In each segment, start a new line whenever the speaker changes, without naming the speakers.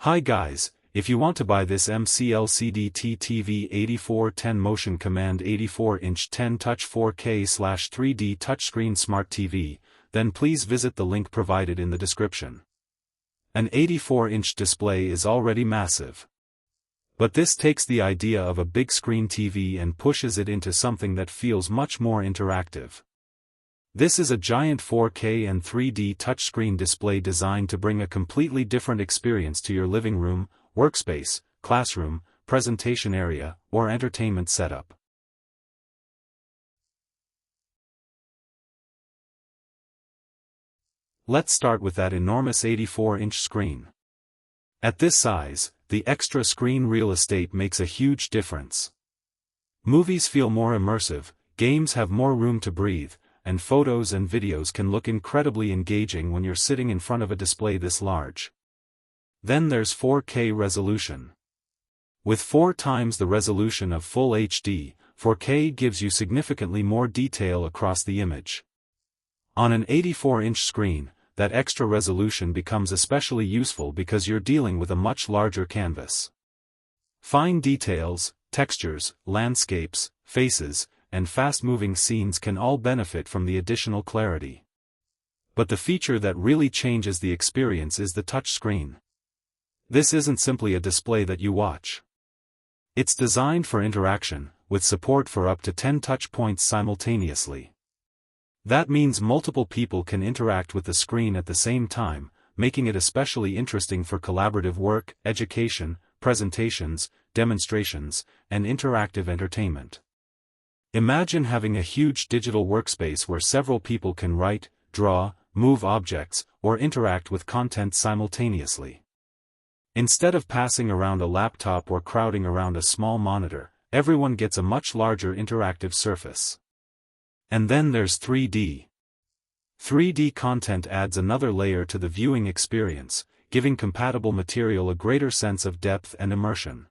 Hi guys, if you want to buy this MCLCD TV 8410 Motion Command 84-inch 10-touch 4K/3D touchscreen smart TV, then please visit the link provided in the description. An 84-inch display is already massive. But this takes the idea of a big screen TV and pushes it into something that feels much more interactive. This is a giant 4K and 3D touchscreen display designed to bring a completely different experience to your living room, workspace, classroom, presentation area, or entertainment setup. Let's start with that enormous 84-inch screen. At this size, the extra screen real estate makes a huge difference. Movies feel more immersive, games have more room to breathe, and photos and videos can look incredibly engaging when you're sitting in front of a display this large. Then there's 4K resolution. With 4 times the resolution of Full HD, 4K gives you significantly more detail across the image. On an 84-inch screen, that extra resolution becomes especially useful because you're dealing with a much larger canvas. Fine details, textures, landscapes, faces, and fast-moving scenes can all benefit from the additional clarity. But the feature that really changes the experience is the touch screen. This isn't simply a display that you watch. It's designed for interaction, with support for up to 10 touch points simultaneously. That means multiple people can interact with the screen at the same time, making it especially interesting for collaborative work, education, presentations, demonstrations, and interactive entertainment. Imagine having a huge digital workspace where several people can write, draw, move objects, or interact with content simultaneously. Instead of passing around a laptop or crowding around a small monitor, everyone gets a much larger interactive surface. And then there's 3D. 3D content adds another layer to the viewing experience, giving compatible material a greater sense of depth and immersion.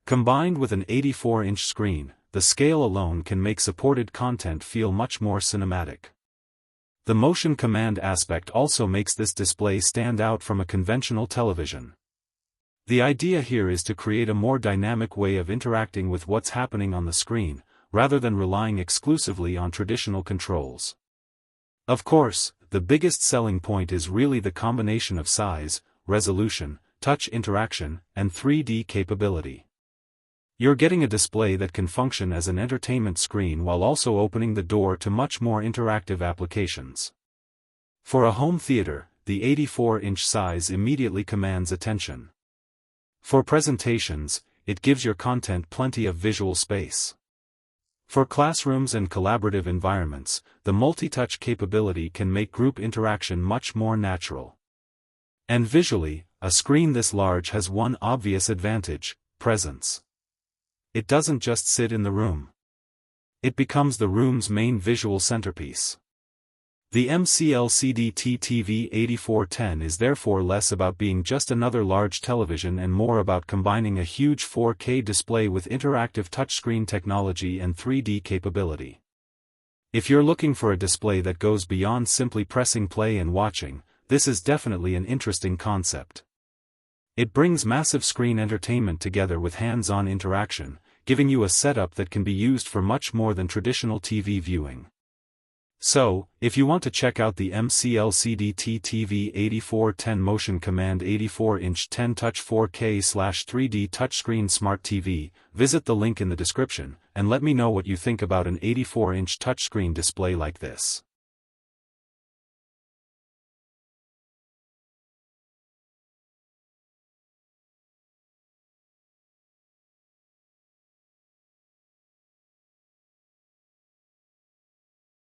Combined with an 84-inch screen, the scale alone can make supported content feel much more cinematic. The motion command aspect also makes this display stand out from a conventional television. The idea here is to create a more dynamic way of interacting with what's happening on the screen, rather than relying exclusively on traditional controls. Of course, the biggest selling point is really the combination of size, resolution, touch interaction, and 3D capability. You're getting a display that can function as an entertainment screen while also opening the door to much more interactive applications. For a home theater, the 84-inch size immediately commands attention. For presentations, it gives your content plenty of visual space. For classrooms and collaborative environments, the multi-touch capability can make group interaction much more natural. And visually, a screen this large has one obvious advantage: presence. It doesn't just sit in the room. It becomes the room's main visual centerpiece. The MCLCD TV 8410 is therefore less about being just another large television and more about combining a huge 4K display with interactive touchscreen technology and 3D capability. If you're looking for a display that goes beyond simply pressing play and watching, this is definitely an interesting concept. It brings massive screen entertainment together with hands-on interaction, giving you a setup that can be used for much more than traditional TV viewing. So, if you want to check out the MCLCD TV 8410 Motion Command 84-inch 10-touch 4K/3D touchscreen smart TV, visit the link in the description, and let me know what you think about an 84-inch touchscreen display like this.